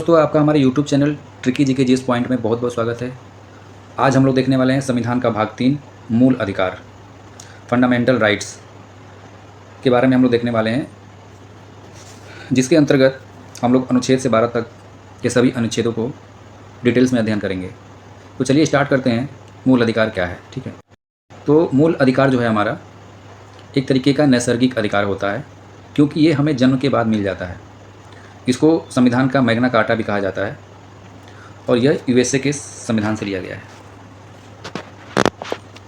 दोस्तों, आपका हमारे यूट्यूब चैनल ट्रिकी जी के जीएस पॉइंट में बहुत बहुत स्वागत है। आज हम लोग देखने वाले हैं संविधान का भाग 3 मूल अधिकार, फंडामेंटल राइट्स के बारे में हम लोग देखने वाले हैं, जिसके अंतर्गत हम लोग अनुच्छेद से 12 तक के सभी अनुच्छेदों को डिटेल्स में अध्ययन करेंगे। तो चलिए स्टार्ट करते हैं, मूल अधिकार क्या है। ठीक है, तो मूल अधिकार जो है हमारा एक तरीके का नैसर्गिक अधिकार होता है, क्योंकि ये हमें जन्म के बाद मिल जाता है। इसको संविधान का मैग्ना कार्टा भी कहा जाता है और यह यूएसए के संविधान से लिया गया है।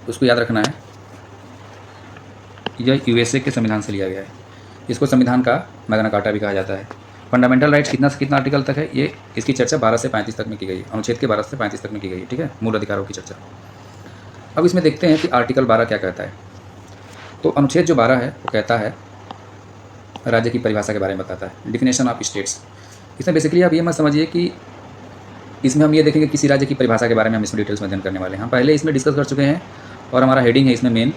उसको याद रखना है, यह यूएसए के संविधान से लिया गया है। इसको संविधान का मैग्ना कार्टा भी कहा जाता है। फंडामेंटल राइट्स कितना से कितना आर्टिकल तक है, ये इसकी चर्चा 12 से 35 तक में की गई है। अनुच्छेद के 12 से 35 तक में की गई है। ठीक है, मूल अधिकारों की चर्चा। अब इसमें देखते हैं कि आर्टिकल 12 क्या कहता है। तो अनुच्छेद जो 12 है वो कहता है, राज्य की परिभाषा के बारे में बताता है, डिफिनेशन ऑफ स्टेट्स। इसमें बेसिकली आप ये मत समझिए कि इसमें हम ये देखेंगे किसी राज्य की परिभाषा के बारे में हम इसमें डिटेल्स में अध्ययन करने वाले हैं। हम पहले इसमें डिस्कस कर चुके हैं और हमारा हेडिंग है इसमें मेन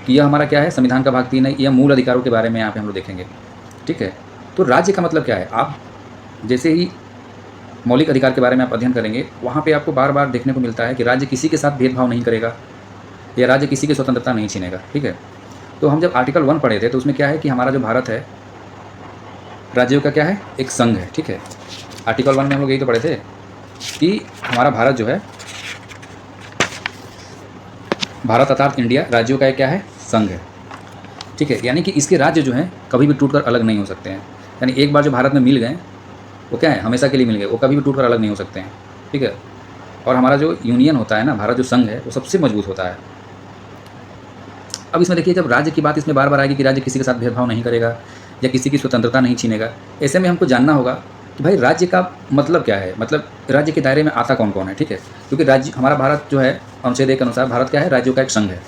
कि यह हमारा क्या है, संविधान का भाग 3 है। यह मूल अधिकारों के बारे में यहाँ पे हम लोग देखेंगे। ठीक है, तो राज्य का मतलब क्या है, आप जैसे ही मौलिक अधिकार के बारे में आप अध्ययन करेंगे, वहाँ पर आपको बार बार देखने को मिलता है कि राज्य किसी के साथ भेदभाव नहीं करेगा या राज्य किसी की स्वतंत्रता नहीं छीनेगा। ठीक है, तो हम जब आर्टिकल 1 पढ़े थे तो उसमें क्या है कि हमारा जो भारत है राज्यों का क्या है, एक संघ है। ठीक है, आर्टिकल 1 में हम लोग यही तो पढ़े थे कि हमारा भारत जो है, भारत अर्थात इंडिया राज्यों का एक क्या है, संघ है। ठीक है, यानी कि इसके राज्य जो हैं कभी भी टूटकर अलग नहीं हो सकते हैं। यानी एक बार जो भारत में मिल गए वो क्या है, हमेशा के लिए मिल गए, वो कभी भी टूटकर अलग नहीं हो सकते हैं। ठीक है, और हमारा जो यूनियन होता है ना, भारत जो संघ है, वो सबसे मजबूत होता है। अब इसमें देखिए, जब राज्य की बात इसमें बार बार आएगी कि राज्य किसी के साथ भेदभाव नहीं करेगा या किसी की स्वतंत्रता नहीं छीनेगा, ऐसे में हमको जानना होगा कि भाई राज्य का मतलब क्या है, मतलब राज्य के दायरे में आता कौन कौन है। ठीक है, क्योंकि राज्य हमारा भारत जो है अनुच्छेद 1 के अनुसार भारत क्या है, राज्यों का एक संघ है।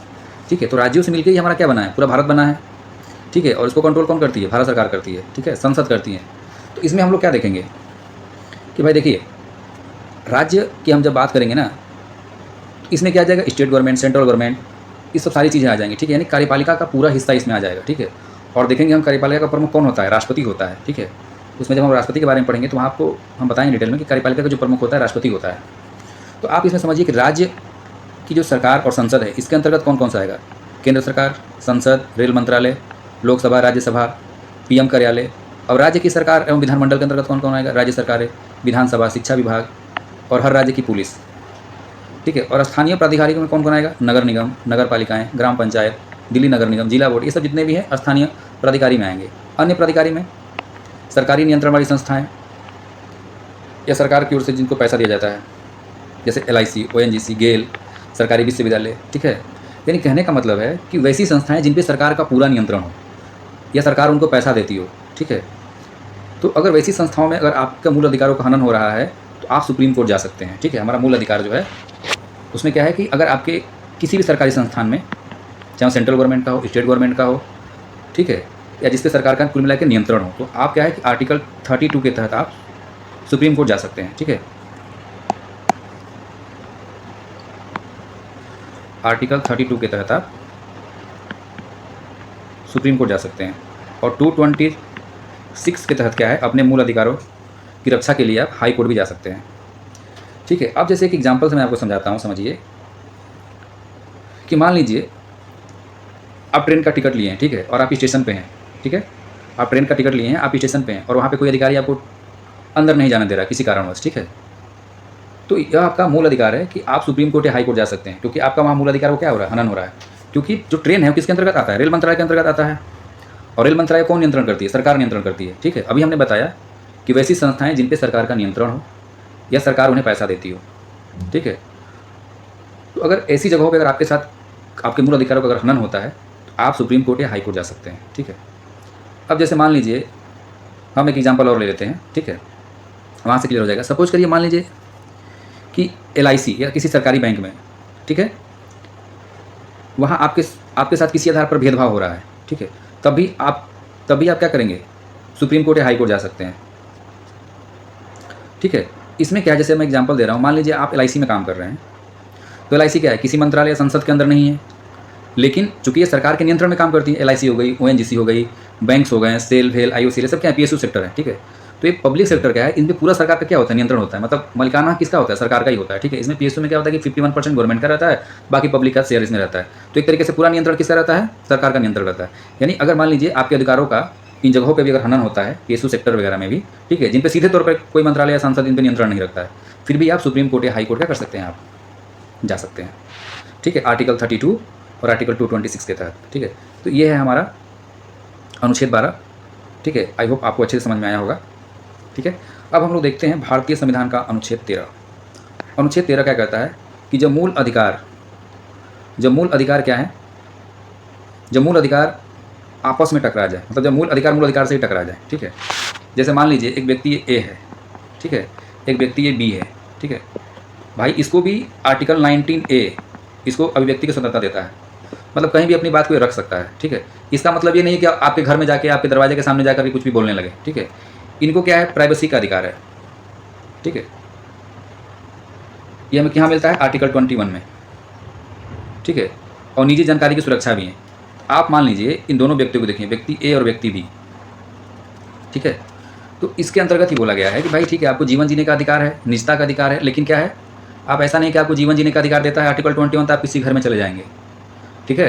ठीक है, तो राज्यों से मिलकर ही हमारा क्या बना है, पूरा भारत बना है। ठीक है, और इसको कंट्रोल कौन करती है, भारत सरकार करती है। ठीक है, संसद करती है। तो इसमें हम लोग क्या देखेंगे कि भाई देखिए, राज्य की हम जब बात करेंगे ना, इसमें क्या आ जाएगा, स्टेट गवर्नमेंट, सेंट्रल गवर्नमेंट, ये सब सारी चीज़ें आ जाएंगी। ठीक है, यानी कार्यपालिका का पूरा हिस्सा इसमें आ जाएगा। ठीक है, और देखेंगे हम कार्यपालिका का प्रमुख कौन होता है, राष्ट्रपति होता है। ठीक है, उसमें जब हम राष्ट्रपति के बारे में पढ़ेंगे तो वहाँ आपको हम बताएंगे डिटेल में कि कार्यपालिका का जो प्रमुख होता है राष्ट्रपति होता है। तो आप इसमें समझिए कि राज्य की जो सरकार और संसद है, इसके अंतर्गत कौन कौन सा आएगा, केंद्र सरकार, संसद, रेल मंत्रालय, लोकसभा, राज्यसभा, पीएम कार्यालय। और राज्य की सरकार एवं विधानमंडल के अंतर्गत कौन कौन आएगा, राज्य सरकारें, विधानसभा, शिक्षा विभाग और हर राज्य की पुलिस। ठीक है, और स्थानीय प्राधिकारियों में कौन कौन आएगा, नगर निगम, नगर पालिकाएँ, ग्राम पंचायत, दिल्ली नगर निगम, जिला बोर्ड, ये सब जितने भी हैं स्थानीय प्राधिकारी में आएंगे। अन्य प्राधिकारी में सरकारी नियंत्रण वाली संस्थाएं या सरकार की ओर से जिनको पैसा दिया जाता है, जैसे LIC, ONGC, गेल, सरकारी विश्वविद्यालय। ठीक है, यानी कहने का मतलब है कि वैसी संस्थाएं जिन पे सरकार का पूरा नियंत्रण हो या सरकार उनको पैसा देती हो। ठीक है, तो अगर वैसी संस्थाओं में अगर आपका मूल अधिकारों का हनन हो रहा है तो आप सुप्रीम कोर्ट जा सकते हैं। ठीक है, हमारा मूल अधिकार जो है उसमें क्या है कि अगर आपके किसी भी सरकारी संस्थान में, चाहे सेंट्रल गवर्नमेंट का हो, स्टेट गवर्नमेंट का हो, ठीक है, या जिस पे सरकार का कुल मिला के नियंत्रण हो, तो आप क्या है कि आर्टिकल 32 के तहत आप सुप्रीम कोर्ट जा सकते हैं। ठीक है, आर्टिकल 32 के तहत आप सुप्रीम कोर्ट जा सकते हैं। और 226 के तहत क्या है, अपने मूल अधिकारों की रक्षा के लिए आप हाई कोर्ट भी जा सकते हैं। ठीक है, अब जैसे एक एग्जाम्पल से मैं आपको समझाता हूँ। समझिए कि मान लीजिए आप ट्रेन का टिकट लिए हैं, ठीक है, और आप स्टेशन पे हैं। ठीक है, आप ट्रेन का टिकट लिए हैं, आप स्टेशन पे हैं और वहाँ पे कोई अधिकारी आपको अंदर नहीं जाने दे रहा किसी कारणवश। ठीक है, तो यह आपका मूल अधिकार है कि आप सुप्रीम कोर्ट या हाई कोर्ट जा सकते हैं, क्योंकि आपका वहाँ मूल अधिकार को क्या हो रहा है, हनन हो रहा है। क्योंकि जो ट्रेन है वो किसके अंतर्गत आता है, रेल मंत्रालय के अंतर्गत आता है। और रेल मंत्रालय कौन नियंत्रण करती है, सरकार नियंत्रण करती है। ठीक है, अभी हमने बताया कि वैसी संस्थाएँ जिन पर सरकार का नियंत्रण हो या सरकार उन्हें पैसा देती हो। ठीक है, तो अगर ऐसी जगहों पर अगर आपके साथ आपके मूल अधिकारों का अगर हनन होता है तो आप सुप्रीम कोर्ट या हाई कोर्ट जा सकते हैं। ठीक है, अब जैसे मान लीजिए हम एक एग्जांपल और ले लेते हैं। ठीक है, वहाँ से क्लियर हो जाएगा। सपोज करिए मान लीजिए कि LIC या किसी सरकारी बैंक में, ठीक है, वहाँ आपके साथ किसी आधार पर भेदभाव हो रहा है। ठीक है, तभी आप क्या करेंगे, सुप्रीम कोर्ट या हाई कोर्ट जा सकते हैं। ठीक है, इसमें क्या है, जैसे मैं एग्जांपल दे रहा हूँ, मान लीजिए आप LIC में काम कर रहे हैं, तो LIC क्या है, किसी मंत्रालय या संसद के अंदर नहीं है, लेकिन चूंकि ये सरकार के नियंत्रण में काम करती है। LIC हो गई, ONGC हो गई, बैंक्स हो गए, सेल, भेल, IOC, सब क्या है, PSU सेक्टर है। ठीक है, तो ये पब्लिक सेक्टर क्या है, इनमें पूरा सरकार का क्या होता है, नियंत्रण होता है, मतलब मालिकाना किसका होता है, सरकार का ही होता है, ठीक है। इसमें पीएसयू में क्या होता है कि 51% गवर्नमेंट का रहता है, बाकी पब्लिक का शेयर इसमें रहता है। तो एक तरीके से पूरा नियंत्रण किसका रहता है, सरकार का नियंत्रण रहता है। यानी अगर मान लीजिए आपके अधिकारों का इन जगहों पे भी अगर हनन होता है, पीएसयू सेक्टर वगैरह में भी, ठीक है, जिन पे सीधे तौर पर कोई मंत्रालय या सांसद इन पर नियंत्रण नहीं रखता है, फिर भी आप सुप्रीम कोर्ट या हाई कोर्ट क्या कर सकते हैं, आप जा सकते हैं, ठीक है, आर्टिकल 32 और आर्टिकल 226 के तहत, ठीक है। तो ये है हमारा अनुच्छेद 12, ठीक है। आई होप आपको अच्छे से समझ में आया होगा, ठीक है। अब हम लोग देखते हैं भारतीय संविधान का अनुच्छेद 13। अनुच्छेद 13 क्या कहता है कि जब मूल अधिकार क्या है, जब मूल अधिकार आपस में टकरा जाए, मतलब जब मूल अधिकार से ही टकरा जाए, ठीक है। जैसे मान लीजिए एक व्यक्ति ए है, ठीक है, एक व्यक्ति ये बी है, ठीक है भाई, इसको भी आर्टिकल 19A इसको अभिव्यक्ति की स्वतंत्रता देता है, मतलब कहीं भी अपनी बात को रख सकता है, ठीक है। इसका मतलब ये नहीं कि आपके घर में जाके, आपके दरवाजे के सामने जाकर के कुछ भी बोलने लगे, ठीक है। इनको क्या है, प्राइवेसी का अधिकार है, ठीक है। ये हमें कहाँ मिलता है, आर्टिकल 21 में, ठीक है। और निजी जानकारी की सुरक्षा भी है। आप मान लीजिए इन दोनों व्यक्तियों को देखिए, व्यक्ति ए और व्यक्ति बी, ठीक है। तो इसके अंतर्गत ही बोला गया है कि भाई ठीक है, आपको जीवन जीने का अधिकार है, निजता का अधिकार है, लेकिन क्या है, आप ऐसा नहीं कि आपको जीवन जीने का अधिकार देता है आर्टिकल 21 तो आप किसी घर में चले जाएंगे, ठीक है।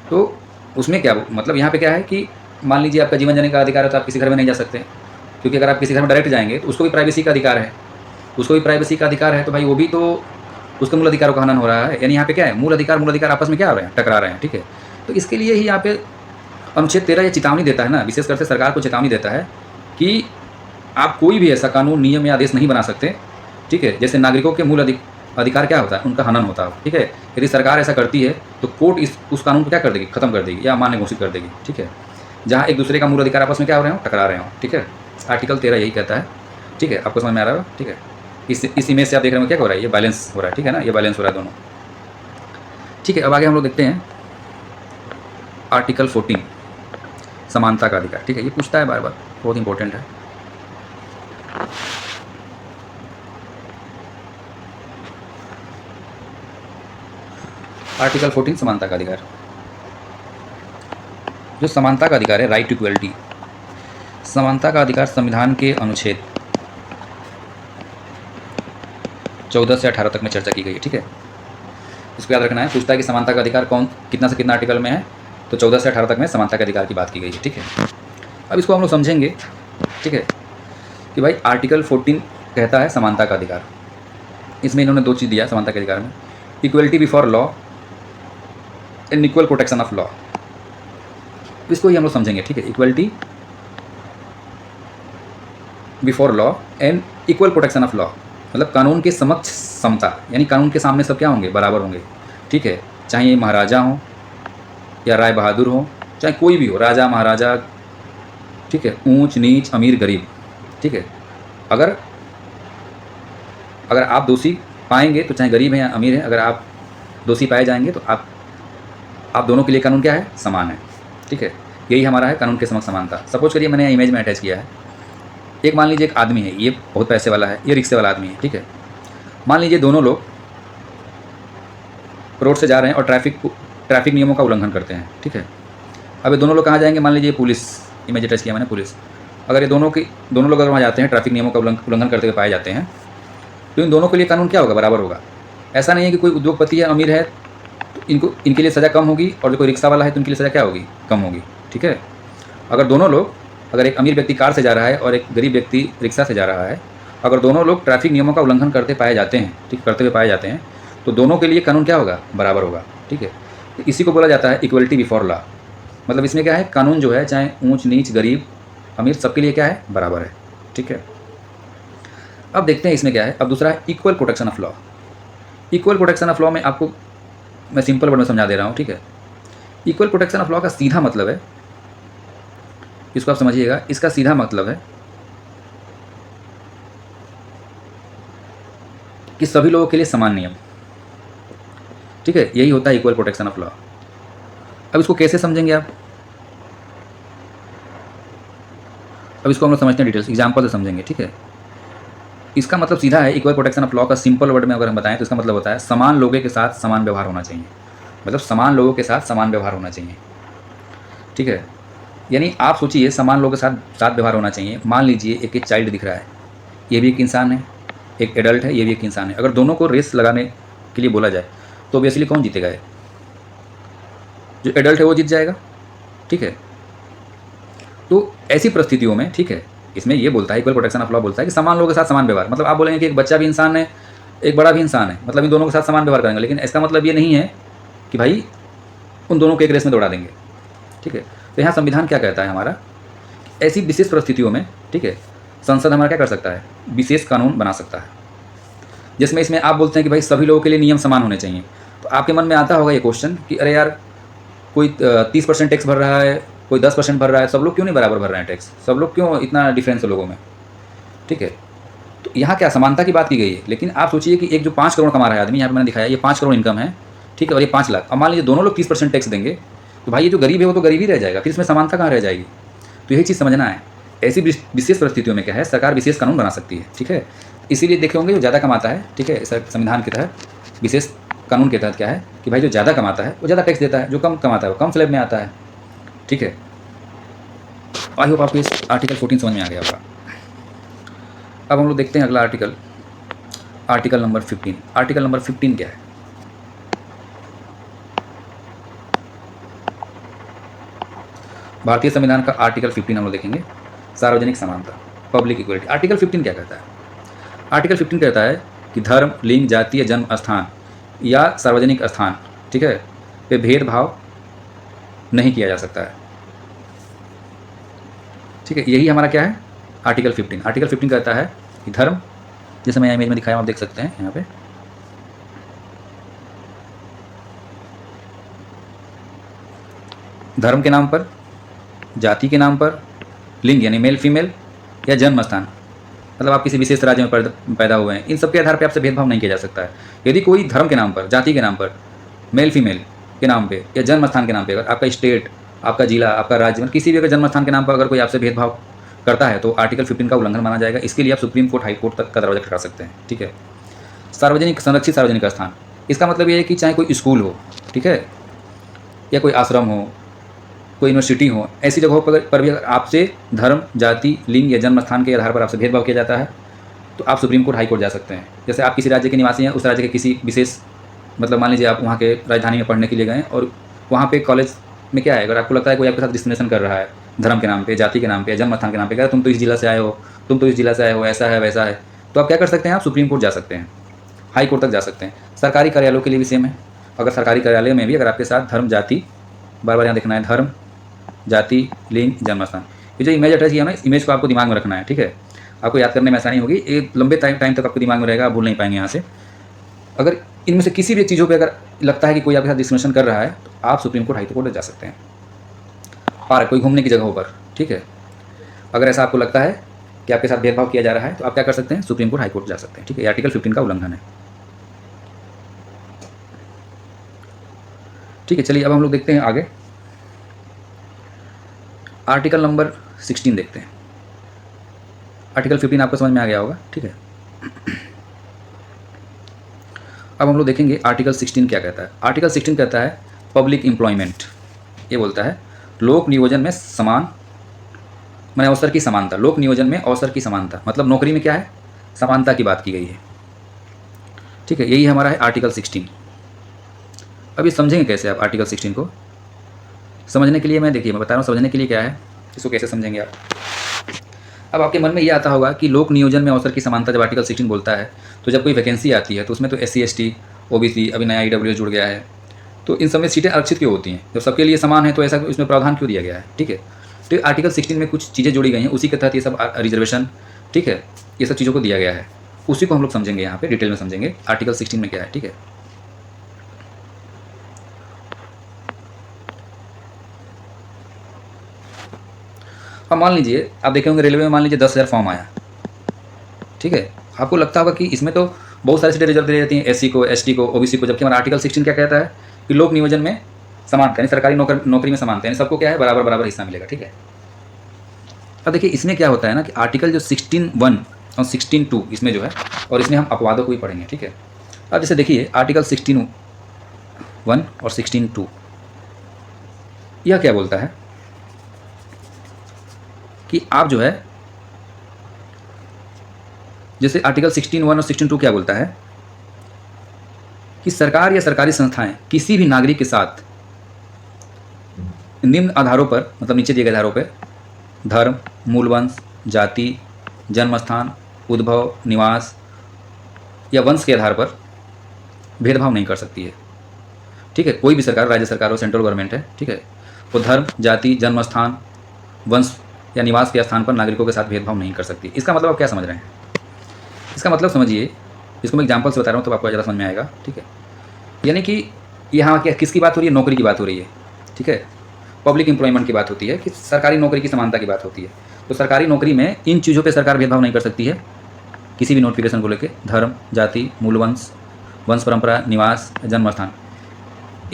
तो उसमें क्या मतलब यहाँ पे क्या है कि मान लीजिए आपका जीवन जीने का अधिकार है तो आप किसी घर में नहीं जा सकते, क्योंकि अगर आप किसी घर में डायरेक्ट जाएंगे तो उसको भी प्राइवेसी का अधिकार है, तो भाई वो भी तो उसके मूल अधिकारों का हनन हो रहा है। यानी यहाँ पे क्या है, मूल अधिकार आपस में क्या हो रहे हैं, टकरा रहे हैं, ठीक है। तो इसके लिए ही यहाँ पे अनुच्छेद 13 ये चेतावनी देता है ना, विशेषकर से सरकार को चेतावनी देता है कि आप कोई भी ऐसा कानून, नियम या आदेश नहीं बना सकते, ठीक है, जैसे नागरिकों के मूल अधिकार क्या होता है, उनका हनन होता है, ठीक है। यदि सरकार ऐसा करती है तो कोर्ट उस कानून को क्या कर देगी, खत्म कर देगी या अमान्य घोषित कर देगी, ठीक है, जहाँ एक दूसरे का मूल अधिकार आपस में क्या हो रहे हो, टकरा रहे हो, ठीक है। आर्टिकल 13 यही कहता है, ठीक है। आपको समझ में आ रहा है, ठीक है। इस इमेज से आप देख रहे हो क्या हो रहा है, ये बैलेंस हो रहा है, ठीक है ना, ये बैलेंस हो रहा है दोनों, ठीक है। अब आगे हम लोग देखते हैं आर्टिकल 14, समानता का अधिकार, ठीक है। ये पूछता है बार बार, बहुत इंपॉर्टेंट है। आर्टिकल 14 समानता का अधिकार, जो समानता का अधिकार है, राइट टू इक्वलिटी, समानता का अधिकार संविधान के अनुच्छेद 14 से 18 तक में चर्चा की गई है, ठीक है। इसको याद रखना है, पूछता है कि समानता का अधिकार कौन कितना से कितना आर्टिकल में है, तो 14 से 18 तक में समानता के अधिकार की बात की गई है, ठीक है। अब इसको हम लोग समझेंगे, ठीक है, कि भाई आर्टिकल 14 कहता है समानता का अधिकार, इसमें इन्होंने दो चीज़ दिया समानता के अधिकार में, equality before law and equal protection of law. इसको ही हम लोग समझेंगे, ठीक है। Equality before law and equal protection of law, मतलब कानून के समक्ष समता, यानी कानून के सामने सब क्या होंगे, बराबर होंगे, ठीक है। चाहे ये महाराजा हो या राय बहादुर हो, चाहे कोई भी हो, राजा महाराजा, ठीक है, ऊंच नीच, अमीर गरीब, ठीक है। अगर आप दोषी पाएंगे तो चाहे गरीब है या अमीर है, अगर आप दोषी पाए जाएंगे तो आप दोनों के लिए कानून क्या है, समान है, ठीक है। यही हमारा है कानून के समक्ष समानता। सपोज करिए मैंने इमेज में अटैच किया है, एक मान लीजिए एक आदमी है, ये बहुत पैसे वाला है, ये रिक्शे वाला आदमी है, ठीक है। मान लीजिए दोनों लोग रोड से जा रहे हैं और ट्रैफिक नियमों का उल्लंघन करते हैं, ठीक है। अब ये दोनों लोग कहाँ जाएंगे, मान लीजिए पुलिस, इमेज अटैच किया मैंने, पुलिस। अगर ये दोनों लोग अगर वहाँ जाते हैं, ट्रैफिक नियमों का उल्लंघन करते हुए पाए जाते हैं, तो इन दोनों के लिए कानून क्या होगा, बराबर होगा। ऐसा नहीं है कि कोई उद्योगपति है, अमीर है, तो इनके लिए सज़ा कम होगी, और जो कोई रिक्शा वाला है तो उनके लिए सज़ा क्या होगी, कम होगी, ठीक है। अगर दोनों लोग, अगर एक अमीर व्यक्ति कार से जा रहा है और एक गरीब व्यक्ति रिक्शा से जा रहा है, अगर दोनों लोग ट्रैफिक नियमों का उल्लंघन करते पाए जाते हैं, ठीक, करते हुए पाए जाते हैं, तो दोनों के लिए कानून क्या होगा, बराबर होगा, ठीक है। तो इसी को बोला जाता है इक्वलिटी बिफोर लॉ। मतलब इसमें क्या है, कानून जो है चाहे ऊंच नीच, गरीब अमीर, सबके लिए क्या है, बराबर है, ठीक है। अब देखते हैं इसमें क्या है। अब दूसरा है equal protection of law. Equal protection of law में आपको मैं सिंपल वर्ड में समझा दे रहा हूँ, ठीक है। इक्वल प्रोटेक्शन ऑफ लॉ का सीधा मतलब है, इसको आप समझिएगा, इसका सीधा मतलब है कि सभी लोगों के लिए समान नियम, ठीक है। यही होता है इक्वल प्रोटेक्शन ऑफ लॉ। अब इसको कैसे समझेंगे आप, अब इसको हम लोग समझते हैं डिटेल्स, एग्जाम्पल से समझेंगे, ठीक है। इसका मतलब सीधा है, इक्वल प्रोटेक्शन ऑफ लॉ का सिंपल वर्ड में अगर हम बताएं तो इसका मतलब होता है समान लोगों के साथ समान व्यवहार होना चाहिए, मतलब समान लोगों के साथ समान व्यवहार होना चाहिए, ठीक है। यानी आप सोचिए समान लोगों के साथ साथ व्यवहार होना चाहिए। मान लीजिए एक चाइल्ड दिख रहा है, ये भी एक इंसान है, एक एडल्ट है, ये भी एक इंसान है। अगर दोनों को रेस लगाने के लिए बोला जाए तो ऑब्वियसली कौन जीतेगा? ये जो एडल्ट है वो जीत जाएगा, ठीक है। तो ऐसी परिस्थितियों में, ठीक है, इसमें ये बोलता है, इक्वल प्रोटेक्शन ऑफ लॉ बोलता है कि समान लोगों के साथ समान व्यवहार। मतलब आप बोलेंगे कि एक बच्चा भी इंसान है, एक बड़ा भी इंसान है, मतलब इन दोनों के साथ समान व्यवहार करेंगे, लेकिन इसका मतलब ये नहीं है कि भाई उन दोनों को एक रेस में दौड़ा देंगे, ठीक है। तो यहाँ संविधान क्या कहता है हमारा, ऐसी विशेष परिस्थितियों में, ठीक है, संसद हमारा क्या कर सकता है, विशेष कानून बना सकता है, जिसमें इसमें आप बोलते हैं कि भाई सभी लोगों के लिए नियम समान होने चाहिए। तो आपके मन में आता होगा ये क्वेश्चन कि अरे यार, कोई 30% टैक्स भर रहा है, कोई 10% भर रहा है, सब लोग क्यों नहीं बराबर भर रहे हैं टैक्स, सब लोग क्यों इतना डिफरेंस है लोगों में, ठीक है। तो यहाँ क्या समानता की बात की गई है, लेकिन आप सोचिए कि एक जो 5 करोड़ कमा रहा है आदमी, यहाँ पर मैंने दिखाया ये 5 करोड़ इनकम है, ठीक है, और ये 5 लाख। अब मान लीजिए दोनों लोग 30% टैक्स देंगे, तो भाई ये जो गरीब है वो तो गरीब ही रह जाएगा, फिर इसमें समानता कहाँ रह जाएगी। तो यही चीज़ समझना है। ऐसी विशेष परिस्थितियों में क्या है, सरकार विशेष कानून बना सकती है, ठीक है। इसीलिए देखे होंगे जो ज़्यादा कमाता है, ठीक है, संविधान के तहत, विशेष कानून के तहत क्या है कि भाई जो ज़्यादा कमाता है वो ज़्यादा टैक्स देता है, जो कम कमाता है वो कम स्लैब में आता है, ठीक है। आई होप आपको इस आर्टिकल 14 समझ में आ गया होगा। अब हम लोग देखते हैं अगला article, article number 15। Article number 15 क्या है? भारतीय संविधान का आर्टिकल 15 हम लोग देखेंगे, सार्वजनिक समानता, पब्लिक इक्वलिटी। आर्टिकल 15 क्या कहता है? आर्टिकल 15 कहता है कि धर्म, लिंग, जाति या जन्म स्थान या सार्वजनिक स्थान, ठीक है, पे भेदभाव नहीं किया जा सकता है, ठीक है। यही हमारा क्या है, आर्टिकल 15। आर्टिकल 15 कहता है कि धर्म, जैसे मैं इमेज में दिखाया आप देख सकते हैं यहाँ पे, धर्म के नाम पर, जाति के नाम पर, लिंग यानी मेल फीमेल या जन्म स्थान, मतलब आप किसी विशेष राज्य में पैदा हुए हैं, इन सब के आधार पर आपसे भेदभाव नहीं किया जा सकता है। यदि कोई धर्म के नाम पर, जाति के नाम पर, मेल फीमेल के नाम पे या जन्म स्थान के नाम पे, अगर आपका स्टेट, आपका जिला, आपका राज्य, मतलब किसी भी अगर जन्म स्थान के नाम पर अगर कोई आपसे भेदभाव करता है तो आर्टिकल 15 का उल्लंघन माना जाएगा। इसके लिए आप सुप्रीम कोर्ट, हाई कोर्ट तक का दरवाजा खटका सकते हैं, ठीक है। सार्वजनिक, संरक्षित सार्वजनिक स्थान, इसका मतलब ये है कि चाहे कोई स्कूल हो, ठीक है, या कोई आश्रम हो, कोई यूनिवर्सिटी हो, ऐसी जगहों पर भी अगर आपसे धर्म, जाति, लिंग या जन्म स्थान के आधार पर आपसे भेदभाव किया जाता है तो आप सुप्रीम कोर्ट, हाई कोर्ट जा सकते हैं। जैसे आप किसी राज्य के निवासी हैं, उस राज्य के किसी विशेष, मतलब मान लीजिए आप वहाँ के राजधानी में पढ़ने के लिए गए और वहाँ पे कॉलेज में क्या है, अगर आपको लगता है कोई आपके साथ डिस्क्रिमिनेशन कर रहा है धर्म के नाम पे, जाति के नाम पे, जन्म स्थान के नाम पे, तुम तो इस जिला से आए हो, तुम तो इस जिला से आए हो, ऐसा है वैसा है, तो आप क्या कर सकते हैं, आप सुप्रीम कोर्ट जा सकते हैं, हाई कोर्ट तक जा सकते हैं। सरकारी कार्यालयों के लिए भी सेम है। अगर सरकारी कार्यालय में भी अगर आपके साथ धर्म, जाति, बार बार यहाँ देखना है, धर्म, जाति, लिंग, जन्म स्थान, ये जो इमेज अटैच किया ना, इस इमेज को आपको दिमाग में रखना है, ठीक है। आपको याद करने में आसानी होगी, एक लंबे टाइम तक आपको दिमाग में रहेगा, आप भूल नहीं पाएंगे यहाँ से। अगर इनमें से किसी भी चीज़ों पे अगर लगता है कि कोई आपके साथ डिस्क्रिमिनेशन कर रहा है तो आप सुप्रीम कोर्ट, हाई कोर्ट जा सकते हैं। पार्क, कोई घूमने की जगहों पर, ठीक है, अगर ऐसा आपको लगता है कि आपके साथ भेदभाव किया जा रहा है तो आप क्या कर सकते हैं, सुप्रीम कोर्ट, हाई कोर्ट जा सकते हैं, ठीक है। आर्टिकल 15 का उल्लंघन है, ठीक है। चलिए अब हम लोग देखते हैं आगे, आर्टिकल नंबर 16 देखते हैं। आर्टिकल 15 आपको समझ में आ गया होगा, ठीक है। अब हम लोग देखेंगे आर्टिकल 16 क्या कहता है। आर्टिकल 16 कहता है पब्लिक एम्प्लॉयमेंट, ये बोलता है लोक नियोजन में समान, मैंने अवसर की समानता, लोक नियोजन में अवसर की समानता, मतलब नौकरी में क्या है, समानता की बात की गई है, ठीक है। यही हमारा है आर्टिकल 16। अब ये समझेंगे कैसे आप आर्टिकल 16 को? समझने के लिए मैं देखिए, मैं बता रहा हूँ समझने के लिए क्या है, इसको कैसे समझेंगे आप। अब आपके मन में ये आता होगा कि लोक नियोजन में अवसर की समानता जब आर्टिकल 16 बोलता है तो जब कोई वैकेंसी आती है तो उसमें तो SC ST OBC, अभी नया EWS जुड़ गया है, तो इन सब में सीटें आरक्षित क्यों होती हैं? जब सबके लिए समान है तो ऐसा इसमें प्रावधान क्यों दिया गया है, ठीक है। तो आर्टिकल 16 में कुछ चीज़ें जुड़ी गई हैं, उसी के तहत ये सब रिजर्वेशन, ठीक है, ये सब चीज़ों को दिया गया है, उसी को हम लोग समझेंगे यहाँ पे, डिटेल में समझेंगे आर्टिकल 16 में क्या है, ठीक है। अब मान लीजिए आप देखे होंगे रेलवे में, मान लीजिए 10,000 फॉर्म आया, ठीक है। आपको लगता होगा कि इसमें तो बहुत सारी सीटें रिजर्व दी जाती हैं SC को, ST को, OBC को, जबकि हमारा आर्टिकल 16 क्या कहता है कि लोक नियोजन में समानता, यानी सरकारी नौकरी में समानता, यानी सबको क्या है, बराबर बराबर हिस्सा मिलेगा, ठीक है। अब देखिए इसमें क्या होता है ना कि आर्टिकल जो 16(1) और 16(2) इसमें जो है, और इसमें हम अपवादों को भी पढ़ेंगे, ठीक है। अब जैसे देखिए आर्टिकल 16(1) और 16(2) यह क्या बोलता है कि आप जो है, जैसे आर्टिकल 16(1) और 16(2) क्या बोलता है कि सरकार या सरकारी संस्थाएं किसी भी नागरिक के साथ निम्न आधारों पर, मतलब नीचे दिए गए आधारों पर, धर्म, मूल वंश, जाति, जन्म स्थान, उद्भव, निवास या वंश के आधार पर भेदभाव नहीं कर सकती है। ठीक है, कोई भी सरकार, राज्य सरकार हो, सेंट्रल गवर्नमेंट है, ठीक है, वो धर्म, जाति, जन्म स्थान, वंश या निवास के स्थान पर नागरिकों के साथ भेदभाव नहीं कर सकती। इसका मतलब आप क्या समझ रहे हैं? इसका मतलब समझिए, इसको मैं एग्जाम्पल से बता रहा हूँ तो आपको ज़्यादा समझ में आएगा। ठीक है, यानी कि यहाँ क्या किसकी बात हो रही है? नौकरी की बात हो रही है। ठीक है, पब्लिक एम्प्लॉयमेंट की बात होती है कि सरकारी नौकरी की समानता की बात होती है। तो सरकारी नौकरी में इन चीज़ों पर सरकार भेदभाव नहीं कर सकती है किसी भी नोटिफिकेशन को लेकर, धर्म, जाति, मूल वंश, वंश परंपरा, निवास, जन्म स्थान,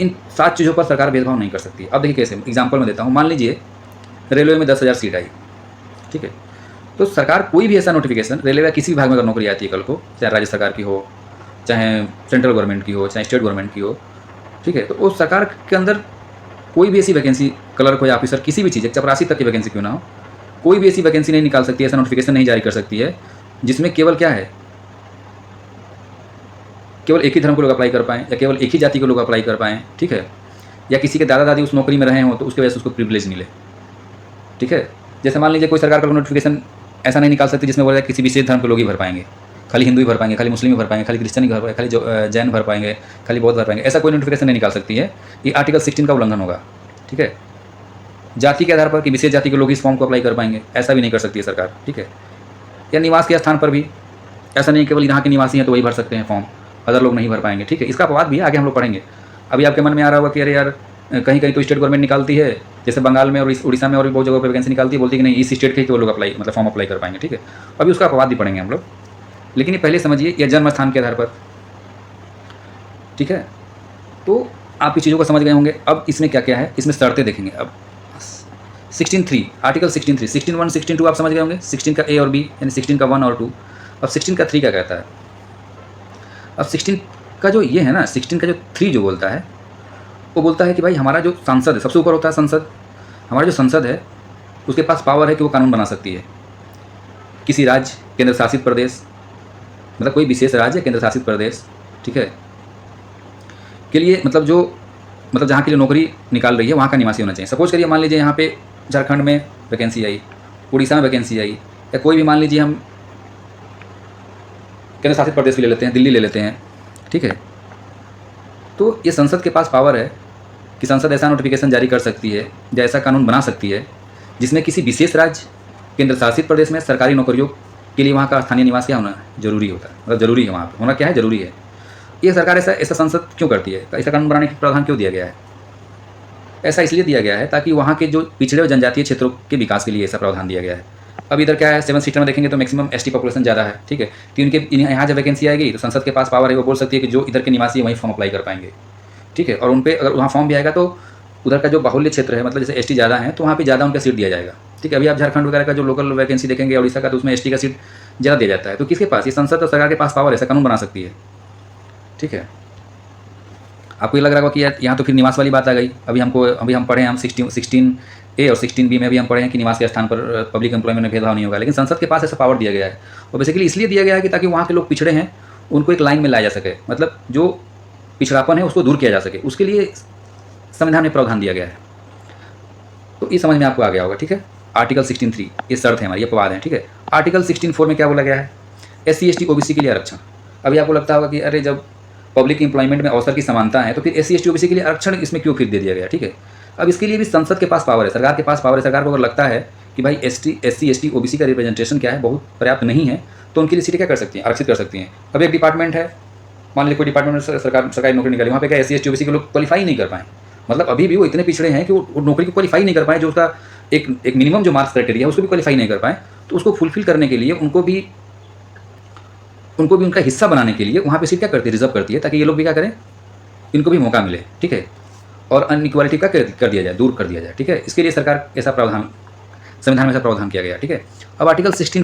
इन 7 चीज़ों पर सरकार भेदभाव नहीं कर सकती। अब देखिए कैसे, एग्जाम्पल मैं देता हूँ। मान लीजिए रेलवे में 10,000 सीट आई। ठीक है, तो सरकार कोई भी ऐसा नोटिफिकेशन, रेलवे या किसी भी भाग में अगर नौकरी आती है कल को, चाहे राज्य सरकार की हो, चाहे सेंट्रल गवर्नमेंट की हो, चाहे स्टेट गवर्नमेंट की हो, ठीक है, तो उस सरकार के अंदर कोई भी ऐसी वैकेंसी, क्लर्क हो या ऑफिसर, किसी भी चीज़, चपरासी तक की वैकेंसी क्यों ना हो, कोई भी ऐसी वैकेंसी नहीं निकाल सकती, ऐसा नोटिफिकेशन नहीं जारी कर सकती है जिसमें केवल क्या है, केवल एक ही धर्म को लोग अप्लाई कर पाएँ या केवल एक ही जाति के लोग अप्लाई कर पाएँ। ठीक है, या किसी के दादा दादी उस नौकरी में रहे हों तो उसकी वजह से उसको प्रिविलेज मिले। ठीक है, जैसे मान लीजिए कोई सरकार का नोटिफिकेशन ऐसा नहीं निकाल सकती जिसमें बोला जाए किसी विशेष धर्म के लोग ही भर पाएंगे, खाली हिंदू ही भर पाएंगे, खाली मुस्लिम ही भर पाएंगे, खाली क्रिश्चियन ही भर पाएंगे, खाली जैन भर पाएंगे, खाली बौद्ध भर पाएंगे। ऐसा कोई नोटिफिकेशन नहीं निकाल सकती है, ये आर्टिकल 16 का उल्लंघन होगा। ठीक है, जाति के आधार पर कि विशेष जाति के लोग इस फॉर्म को अप्लाई कर पाएंगे, ऐसा भी नहीं कर सकती है सरकार। ठीक है, या निवास के स्थान पर भी ऐसा नहीं केवल यहाँ के निवासी हैं तो वही भर सकते हैं फॉर्म, अदर लोग नहीं भर पाएंगे। ठीक है, इसका अपवाद भी आगे हम लोग पढ़ेंगे। अभी आपके मन में आ रहा होगा कि अरे यार कहीं कहीं तो स्टेट गवर्नमेंट निकालती है, जैसे बंगाल में और उड़ीसा में और भी बहुत जगह पर वैकेंसी निकालती है, बोलती है कि नहीं इस स्टेट के ही तो लोग अप्लाई, मतलब फॉर्म अप्लाई कर पाएंगे। ठीक है, अभी उसका अपवाद भी पढ़ेंगे हम लोग, लेकिन ये पहले समझिए, यह जन्म स्थान के आधार पर। ठीक है, तो आप ये चीज़ों को समझ गए होंगे। अब इसमें क्या क्या है, इसमें शर्तें देखेंगे। अब 16(3), आर्टिकल 16(3), 16(1), 16(2) आप समझ गए होंगे, 16 का ए और बी, यानी 16 का 1 और 2। अब 16 का 3 क्या कहता है? अब 16 का जो ये है ना, 16 का जो 3 जो बोलता है, वो बोलता है कि भाई हमारा जो सांसद है, सबसे ऊपर होता है संसद, हमारा जो संसद है उसके पास पावर है कि वो कानून बना सकती है किसी राज्य, केंद्र शासित प्रदेश, मतलब कोई विशेष राज्य, केंद्र शासित प्रदेश, ठीक है, के लिए, मतलब जहाँ के लिए नौकरी निकाल रही है वहाँ का निवासी होना चाहिए। सपोज करिए, मान लीजिए यहाँ पे झारखंड में वैकेंसी आई, उड़ीसा में वैकेंसी आई, या कोई भी, मान लीजिए हम केंद्र शासित प्रदेश भी ले लेते हैं, दिल्ली ले लेते हैं। ठीक है, तो ये संसद के पास पावर है कि संसद ऐसा नोटिफिकेशन जारी कर सकती है या ऐसा कानून बना सकती है जिसमें किसी विशेष राज्य, केंद्र शासित प्रदेश में सरकारी नौकरियों के लिए वहाँ का स्थानीय निवास क्या होना जरूरी होता है, मतलब जरूरी है, वहाँ पर होना क्या है, जरूरी है। ये सरकार ऐसा संसद क्यों करती है, ऐसा कानून बनाने का प्रावधान क्यों दिया गया है? ऐसा इसलिए दिया गया है ताकि वहाँ के जो पिछड़े और जनजातीय क्षेत्रों के विकास के लिए ऐसा प्रावधान दिया गया है। अब इधर क्या है, 7 सीटर में देखेंगे तो मैक्सिमम एसटी पॉपुलेशन ज़्यादा है। ठीक है, तो इनके यहाँ जब वैकेंसी आएगी तो संसद के पास पावर है, वो बोल सकती है कि जो इधर के निवासी वहीं फॉर्म अप्लाई कर पाएंगे। ठीक है, और उन पर अगर वहाँ फॉर्म भी आएगा तो उधर का जो बाहुल्य क्षेत्र है, मतलब जैसे एसटी ज़्यादा है तो वहाँ पे ज़्यादा उनका सीट दिया जाएगा। ठीक है, अभी आप झारखंड वगैरह का जो लोकल वैकेंसी देखेंगे, उड़ीसा का, तो उसमें एसटी का सीट ज़्यादा दिया जाता है। तो किसके पास, ये संसद और सरकार के पास पावर ऐसा कानून बना सकती है। ठीक है, आपको ये लग रहा होगा कि यार यहाँ तो फिर निवास वाली बात आ गई। अभी हम पढ़े हैं, हम 16A और 16B में भी हम पढ़े हैं कि निवास के स्थान पर पब्लिक एम्प्लॉयमेंट में भेदभाव नहीं होगा, लेकिन संसद के पास ऐसा पावर दिया गया है। और बेसिकली इसलिए दिया गया है कि ताकि वहाँ के लोग पिछड़े हैं उनको एक लाइन में लाया जा सके, मतलब जो पिछड़ापन है उसको दूर किया जा सके, उसके लिए संविधान में प्रावधान दिया गया है। तो ये समझ में आपको आ गया होगा। ठीक है, आर्टिकल 16(3) ये शर्त है हमारी, ये अपवाद है। ठीक है, आर्टिकल 16(4) में क्या बोला गया है, SC ST OBC के लिए आरक्षण। अभी आपको लगता होगा कि अरे जब पब्लिक एम्प्लॉयमेंट में अवसर की समानता है तो फिर SC ST OBC के लिए आरक्षण इसमें क्यों फिर दे दिया गया। ठीक है, अब इसके लिए भी संसद के पास पावर है, सरकार के पास पावर है। सरकार को अगर लगता है कि भाई SC ST OBC का रिप्रेजेंटेशन क्या है, बहुत पर्याप्त नहीं है, तो उनके लिए सीटें क्या कर सकती हैं, आरक्षित कर सकती हैं। अब एक डिपार्टमेंट है, मान लीजिए कोई डिपार्टमेंट में सरकारी नौकरी निकाली, वहाँ पे क्या SC ST OBC के लोग क्वालिफाई नहीं कर पाए, मतलब अभी भी वो इतने पिछड़े हैं कि वो नौकरी को क्वालिफाई नहीं कर पाए, जो उसका एक मिनिमम जो मार्क्स क्राइटेरिया है उसको भी क्वालिफाई नहीं कर पाए। तो उसको फुलफिल करने के लिए उनको भी उनका हिस्सा बनाने के लिए वहाँ पे सीट क्या करती है, रिजर्व करती है, ताकि ये लोग भी क्या करें, इनको भी मौका मिले। ठीक है, और अनइक्वालिटी का कर दिया जाए, दूर कर दिया जाए। ठीक है, इसके लिए सरकार ऐसा प्रावधान, संविधान में ऐसा प्रावधान किया गया। ठीक है, अब आर्टिकल 16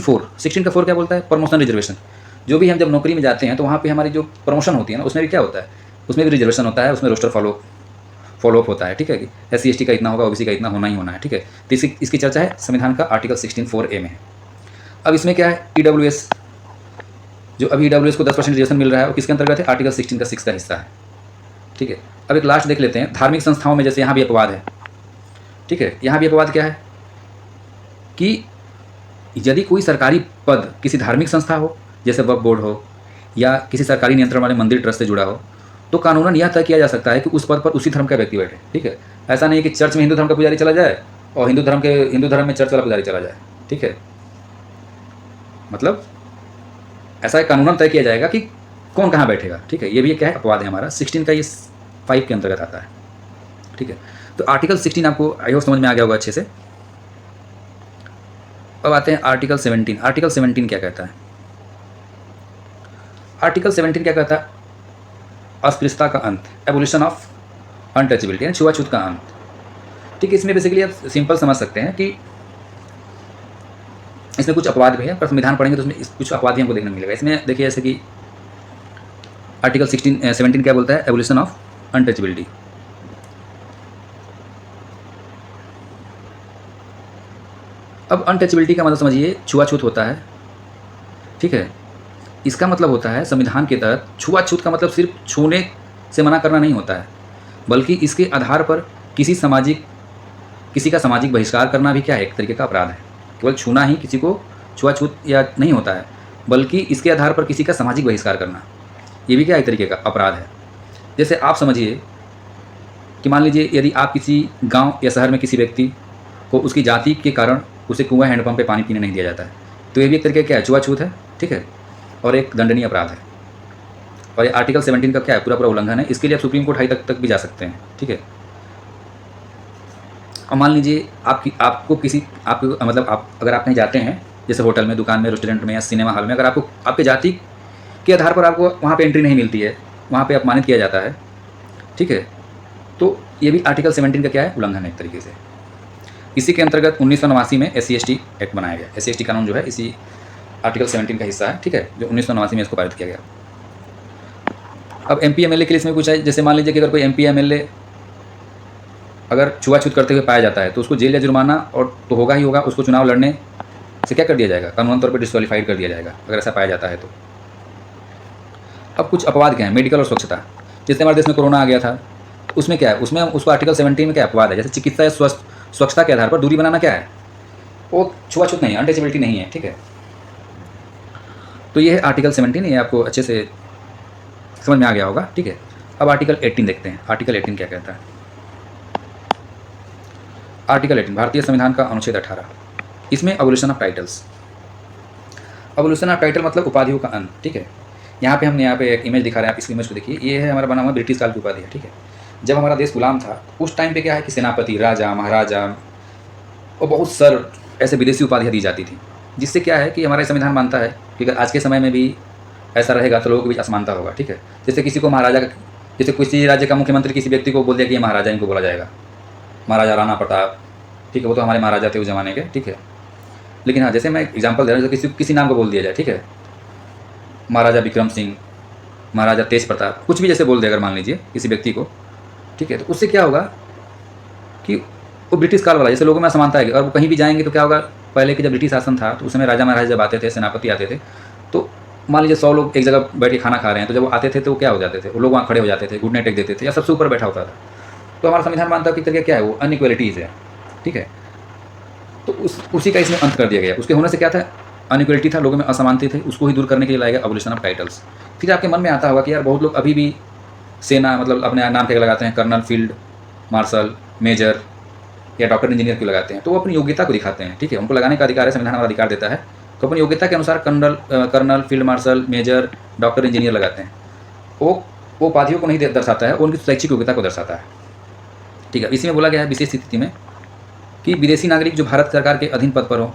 का 4 क्या बोलता है, प्रमोशन रिजर्वेशन। जो भी हम जब नौकरी में जाते हैं तो वहाँ पे हमारी जो प्रमोशन होती है ना, उसमें भी क्या होता है, उसमें भी रिजर्वेशन होता है, उसमें रोस्टर फॉलोअप होता है, ठीक है, कि SC ST का इतना होगा, OBC का इतना होना ही होना है, ठीक है। तो इसकी चर्चा है संविधान का आर्टिकल 16(4)A में है। अब इसमें क्या है, EWS, जो अभी EWS को 10% रिजर्वेशन मिल रहा है, वो किसके अंतर्गत है, आर्टिकल 16 का 6 का हिस्सा है, ठीक है। अब एक लास्ट देख लेते हैं, धार्मिक संस्थाओं में जैसे यहाँ भी अपवाद है, ठीक है। यहाँ भी अपवाद क्या है कि यदि कोई सरकारी पद किसी धार्मिक संस्था हो, जैसे वक्फ बोर्ड हो या किसी सरकारी नियंत्रण वाले मंदिर ट्रस्ट से जुड़ा हो, तो कानूनन यह तय किया जा सकता है कि उस पद पर उसी धर्म का व्यक्ति बैठे, ठीक है। ऐसा नहीं है कि चर्च में हिंदू धर्म का पुजारी चला जाए और हिंदू धर्म में चर्च वाला पुजारी चला जाए, ठीक है। मतलब ऐसा कानूनन तय किया जाएगा कि कौन कहाँ बैठेगा, ठीक है। ये भी क्या है, अपवाद है हमारा 16 का, ये 5 के अंतर्गत आता है, ठीक है। तो आर्टिकल 16 आपको आई होप समझ में आ गया होगा अच्छे से। अब आते हैं आर्टिकल 17। आर्टिकल 17 क्या कहता है? आर्टिकल 17 क्या कहता है? अस्पृश्यता का अंत, एबोलिशन ऑफ अनटचेबिलिटी, यानी छुआछूत का अंत, ठीक है। इसमें बेसिकली आप सिंपल समझ सकते हैं कि इसमें कुछ अपवाद भी है, पर संविधान पढ़ेंगे तो उसमें कुछ अपवाद भी हमको देखने को मिलेगा। इसमें देखिए जैसे कि आर्टिकल 17 क्या बोलता है, एबोलिशन ऑफ अनटचेबिलिटी। अब अनटचेबिलिटी का मतलब समझिए छुआछूत होता है, ठीक है। इसका मतलब होता है संविधान के तहत छुआछूत का मतलब सिर्फ छूने से मना करना नहीं होता है, बल्कि इसके आधार पर किसी का सामाजिक बहिष्कार करना भी क्या है, एक तरीके का अपराध है। केवल छूना ही किसी को छुआछूत या नहीं होता है, बल्कि इसके आधार पर किसी का सामाजिक बहिष्कार करना, ये भी क्या एक तरीके का अपराध है। जैसे आप समझिए कि मान लीजिए यदि आप किसी गांव या शहर में किसी व्यक्ति को उसकी जाति के कारण उसे कुआं हैंडपंप पे पानी पीने नहीं दिया जाता है, तो ये भी एक तरीके क्या है, छुआछूत है, ठीक है, और एक दंडनीय अपराध है। और ये आर्टिकल 17 का क्या है, पूरा उल्लंघन है। इसके लिए आप सुप्रीम कोर्ट हाई तक भी जा सकते हैं, ठीक है। और मान लीजिए आप अगर आप कहीं जाते हैं, जैसे होटल में, दुकान में, रेस्टोरेंट में या सिनेमा हॉल में, अगर आपको आपके जाति के आधार पर आपको वहाँ पे एंट्री नहीं मिलती है, वहाँ पे अपमानित किया जाता है, ठीक है, तो ये भी आर्टिकल 17 का क्या है, उल्लंघन है एक तरीके से। इसी के अंतर्गत 1989 में SC ST एक्ट बनाया गया। SC ST कानून जो है इसी आर्टिकल 17 का हिस्सा है, ठीक है, जो 1989 में इसको पारित किया गया। अब MP MLA के लिए इसमें कुछ है, जैसे मान लीजिए कि अगर कोई MP MLA अगर छुआछूत करते हुए पाया जाता है, तो उसको जेल या जुर्माना और तो होगा ही होगा, उसको चुनाव लड़ने से क्या कर दिया जाएगा, कानूनी तौर पर डिस्क्वालीफाइड कर दिया जाएगा, अगर ऐसा पाया जाता है तो। अब कुछ अपवाद क्या है, मेडिकल और स्वच्छता। जैसे हमारे देश में कोरोना आ गया था, उसमें क्या है, उसमें उसको आर्टिकल 17 में क्या अपवाद है, जैसे चिकित्सा या स्वच्छता के आधार पर दूरी बनाना क्या है, वो छुआछूत नहीं है, अनटचेबिलिटी नहीं है, ठीक है। तो ये है आर्टिकल 17, ये आपको अच्छे से समझ में आ गया होगा, ठीक है। अब आर्टिकल 18 देखते हैं। आर्टिकल 18 क्या कहता है? आर्टिकल 18 भारतीय संविधान का अनुच्छेद 18, इसमें abolition of titles. Abolition of title मतलब उपाधियों का अंत, ठीक है। यहाँ पे एक इमेज दिखा रहे हैं, आप इस इमेज को देखिए, ये है हमारा बना हुआ ब्रिटिश काल की उपाधि है, ठीक है। जब हमारा देश गुलाम था, उस टाइम पे क्या है कि सेनापति, राजा, महाराजा और बहुत सर ऐसे विदेशी उपाधियाँ दी जाती थी, जिससे क्या है कि हमारा संविधान मानता है कि अगर आज के समय में भी ऐसा रहेगा तो लोगों के बीच असमानता होगा, ठीक है। जैसे किसी को महाराजा, जैसे किसी राज्य का मुख्यमंत्री किसी व्यक्ति को बोल दिया कि ये महाराजा इनको बोला जाएगा, महाराजा राणा प्रताप, ठीक है, वो तो हमारे महाराजा थे उस जमाने के, ठीक है। लेकिन हाँ, जैसे मैं एग्जाम्पल दे रहा हूँ, किसी नाम को बोल दिया जाए, ठीक है, महाराजा विक्रम सिंह, महाराजा तेज प्रताप, कुछ भी जैसे बोल दे अगर मान लीजिए किसी व्यक्ति को, ठीक है, तो उससे क्या होगा कि वो ब्रिटिश काल वाला, जैसे लोगों में असमानता है, और वो कहीं भी जाएंगे तो क्या होगा, पहले के जब ब्रिटिश शासन था तो उस समय राजा महाराजा जब आते थे, सेनापति आते थे, तो मान लीजिए 100 लोग एक जगह बैठ के खाना खा रहे हैं, तो जब वो आते थे तो क्या हो जाते थे, वो लोग वहाँ खड़े हो जाते थे, घुटने टेक देते थे, या सबसे ऊपर बैठा होता था। तो हमारा संविधान मानता है कि तरीका क्या है, वो अनइक्वलिटीज़ है, ठीक है। तो उसी का इसमें अंत कर दिया गया। उसके होने से क्या था, अनइक्वलिटी था, लोगों में असमानता थे, उसको ही दूर करने के लिए लाया गया एबोलिशन ऑफ टाइटल्स। फिर आपके मन में आता होगा कि यार बहुत लोग अभी भी सेना, मतलब अपने नाम के लगाते हैं, कर्नल, फील्ड मार्शल, मेजर या डॉक्टर, इंजीनियर क्यों लगाते हैं, तो वो अपनी योग्यता को दिखाते हैं, ठीक है, उनको लगाने का अधिकार है, संविधान हमारा अधिकार देता है, तो अपनी योग्यता के अनुसार colonel, field marshal, major, doctor, engineer लगाते हैं। वो उपाधियों को नहीं दर्शाता है, वो उनकी शैक्षिक योग्यता को दर्शाता है, ठीक है। इसी में बोला गया है विशेष स्थिति में कि विदेशी नागरिक जो भारत सरकार के अधीन पद पर हो,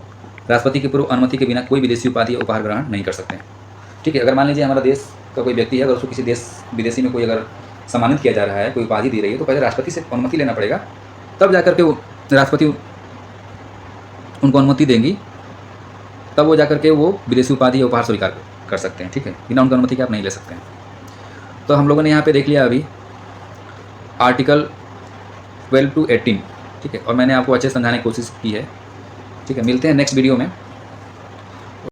राष्ट्रपति की पूर्व अनुमति के बिना कोई विदेशी उपाधि या उपहार ग्रहण नहीं कर सकते हैं, ठीक है। अगर मान लीजिए हमारा देश का कोई व्यक्ति है, अगर उसको किसी विदेशी में कोई अगर सम्मानित किया जा रहा है, कोई उपाधि दी रही है, तो पहले राष्ट्रपति से अनुमति लेना पड़ेगा, तब जाकर के वो राष्ट्रपति उनको अनुमति देंगी, तब वो जाकर के वो विदेशी उपाधि या उपहार स्वीकार कर सकते हैं, ठीक है। बिना उनकी अनुमति के आप नहीं ले सकते हैं। तो हम लोगों ने यहाँ पे देख लिया अभी आर्टिकल 12 to 18, ठीक है। और मैंने आपको अच्छे से समझाने की कोशिश की है, ठीक है। मिलते हैं नेक्स्ट वीडियो में।